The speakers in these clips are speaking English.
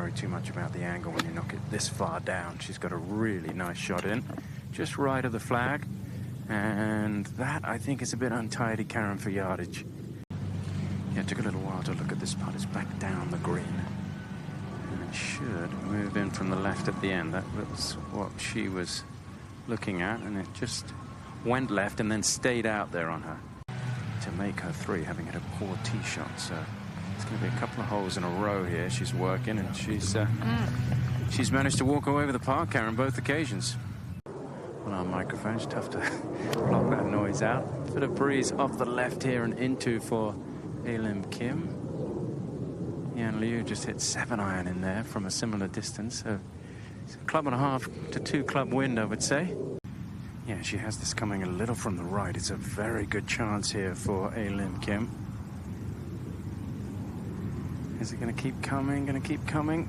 worry too much about the angle when you knock it this far down. She's got a really nice shot in, just right of the flag. And that, I think, is a bit untidy, Karen, for yardage. Yeah, it took a little while to look at this putt. It's back down the green. And it should move in from the left at the end. That was what she was looking at, and it just went left and then stayed out there on her to make her three, having hit a poor tee shot. So it's going to be a couple of holes in a row here. She's working, and she's managed to walk away with the par, Karen, both occasions. On our microphone, it's tough to block that noise out. Bit of breeze off the left here and into for A Lim Kim. Yan Liu just hit 7-iron in there from a similar distance. So it's a club and a half to 2 club wind, I would say. Yeah, she has this coming a little from the right. It's a very good chance here for A Lim Kim. Is it going to keep coming? Going to keep coming?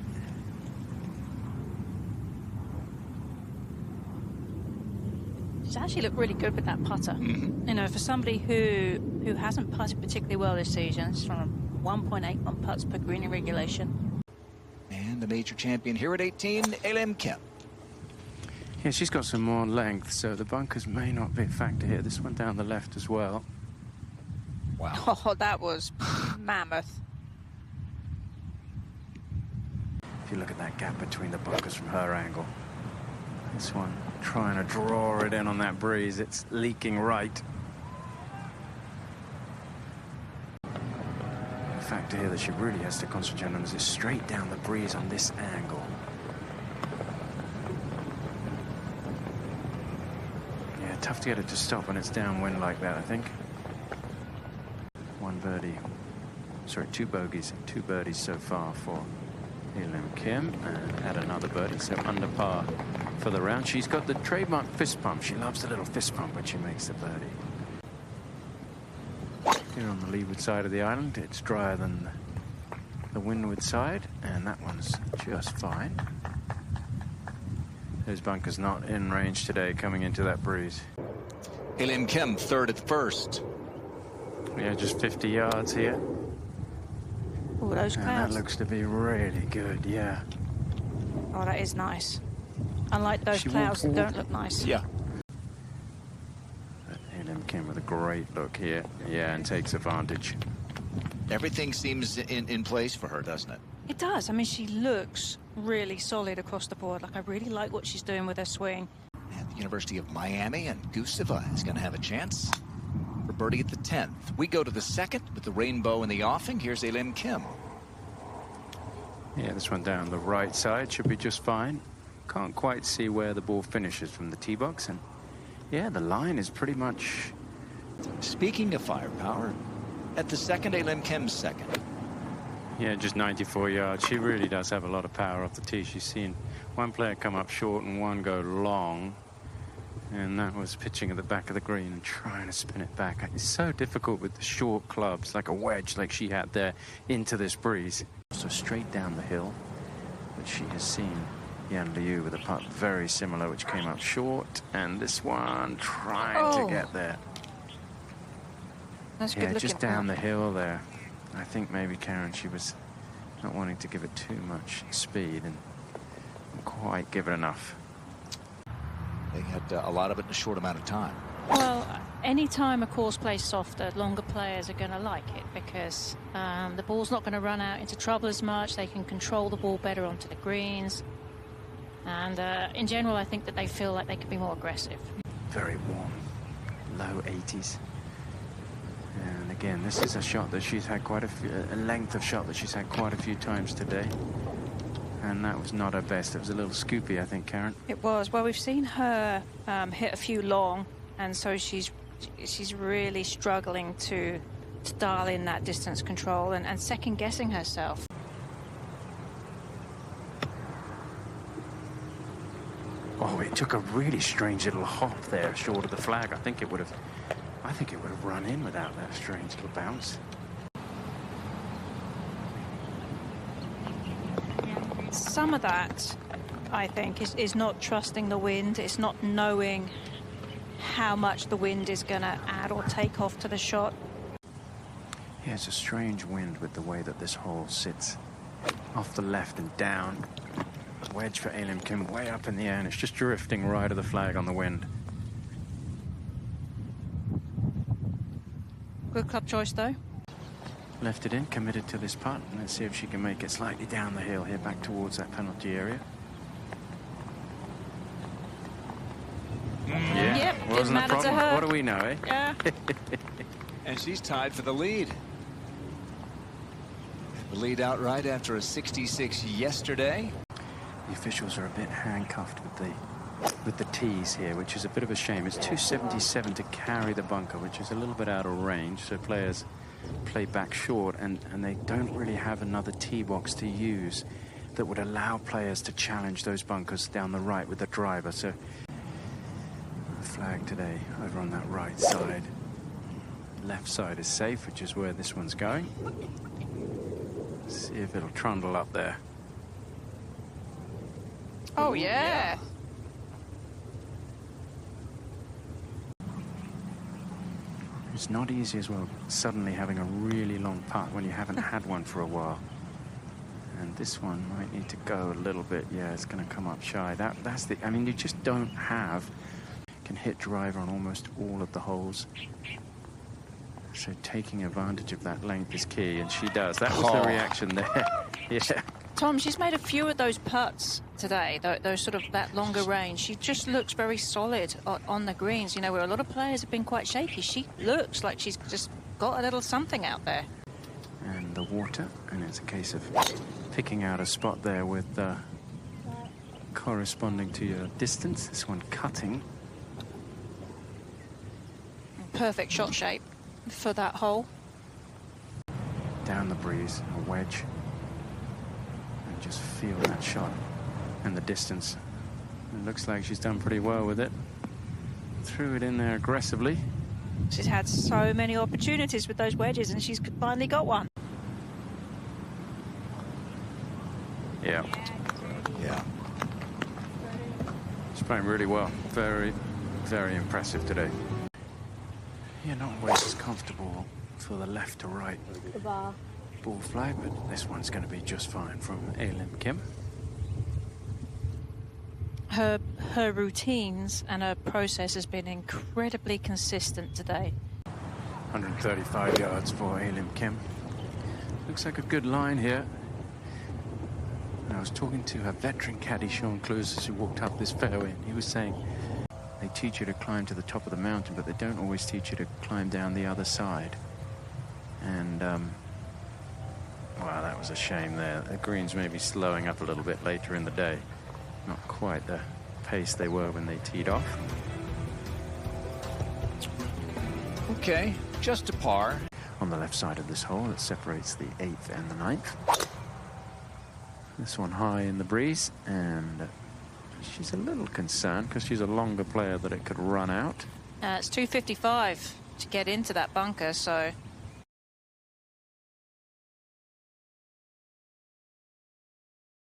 She's actually looked really good with that putter. You know, for somebody who hasn't putted particularly well this season, it's from 1.81 putts per green in regulation. And the major champion here at 18, A Lim Kim. Yeah, she's got some more length, so the bunkers may not be a factor here. This one down the left as well. Wow. Oh, that was mammoth. If you look at that gap between the bunkers from her angle. This one trying to draw it in on that breeze. It's leaking right. The factor here that she really has to concentrate on is straight down the breeze on this angle. Yeah, tough to get it to stop when it's downwind like that, I think. One birdie. Sorry, 2 bogeys and 2 birdies so far for A Lim Kim, and had another birdie, so under par for the round. She's got the trademark fist pump. She loves the little fist pump when she makes the birdie. Here on the leeward side of the island, it's drier than the windward side, and that one's just fine. Those bunkers not in range today coming into that breeze. A Lim Kim, third at the first. Yeah, just 50 yards here. Oh, those And clouds. that looks to be really good, yeah. Oh, that is nice. Unlike those clouds that don't look nice. Yeah. A Lim Kim with a great look here. Yeah, and takes advantage. Everything seems in place for her, doesn't it? It does. I mean, she looks really solid across the board. Like, I really like what she's doing with her swing. And the University of Miami and Gustava is going to have a chance for birdie at the 10th. We go to the second with the rainbow in the offing. Here's A Lim Kim. Yeah, this one down the right side should be just fine. Can't quite see where the ball finishes from the tee box, and yeah, the line is pretty much. Speaking of firepower, at the second, A Lim Kim's second. Yeah, just 94 yards. She really does have a lot of power off the tee. She's seen one player come up short and one go long, and that was pitching at the back of the green and trying to spin it back. It's so difficult with the short clubs, like a wedge like she had there, into this breeze. So straight down the hill, but she has seen Yan Liu with a putt very similar, which came up short, and this one trying to get there. That's Yeah, good just looking. down the hill there. I think maybe, Karen, she was not wanting to give it too much speed and didn't quite give it enough. They had a lot of it in a short amount of time. Well, any time a course plays softer, longer players are going to like it because the ball's not going to run out into trouble as much. They can control the ball better onto the greens. And in general, I think that they feel like they can be more aggressive. Very warm, low 80s. And again, this is a shot that she's had quite a length of shot that she's had quite a few times today. And that was not her best. It was a little scoopy, I think, Karen. It was. Well, we've seen her hit a few long, and so she's really struggling to dial in that distance control and second-guessing herself. Oh, it took a really strange little hop there short of the flag. I think it would have run in without that strange little bounce. Some of that, I think, is not trusting the wind. It's not knowing how much the wind is going to add or take off to the shot. Yeah, it's a strange wind with the way that this hole sits. Off the left and down. Wedge for A Lim Kim way up in the air, and it's just drifting right of the flag on the wind. Good club choice, though. Left it in, committed to this putt. And let's see if she can make it slightly down the hill here, back towards that penalty area. Yeah, Yep, wasn't didn't a matter to problem. her. What do we know, eh? Yeah. And she's tied for the lead. The lead outright after a 66 yesterday. The officials are a bit handcuffed with the tees here, which is a bit of a shame. It's 277 to carry the bunker, which is a little bit out of range, so players play back short, and they don't really have another tee box to use that would allow players to challenge those bunkers down the right with the driver. So the flag today over on that right side. Left side is safe, which is where this one's going. Let's see if it'll trundle up there. Oh, yeah. It's not easy as well, suddenly having a really long putt when you haven't had one for a while. And this one might need to go a little bit. Yeah, it's going to come up shy. That's the, I mean, you just don't have, can hit driver on almost all of the holes. So taking advantage of that length is key, and she does. That was the reaction there. Yeah. Tom, she's made a few of those putts today, those sort of that longer range. She just looks very solid on the greens, you know, where a lot of players have been quite shaky. She looks like she's just got a little something out there. And the water, and it's a case of picking out a spot there with corresponding to your distance. This one cutting. Perfect shot shape for that hole. Down the breeze, a wedge. And just feel that shot and the distance. It looks like she's done pretty well with it. Threw it in there aggressively. She's had so many opportunities with those wedges, and she's finally got one. Yeah. Yeah. She's playing really well. Very, very impressive today. You're not always as comfortable for the left to right ball flag, but this one's going to be just fine from A Lim Kim. Her routines and her process has been incredibly consistent today. 135 yards for A Lim Kim. Looks like a good line here. And I was talking to her veteran caddy, Sean Clues, as he walked up this fairway, and he was saying they teach you to climb to the top of the mountain, but they don't always teach you to climb down the other side. And, wow, that was a shame there. The greens may be slowing up a little bit later in the day. Not quite the pace they were when they teed off. Okay, just a par. On the left side of this hole, it separates the 8th and the 9th. This one high in the breeze, and she's a little concerned because she's a longer player that it could run out. It's 255 to get into that bunker, so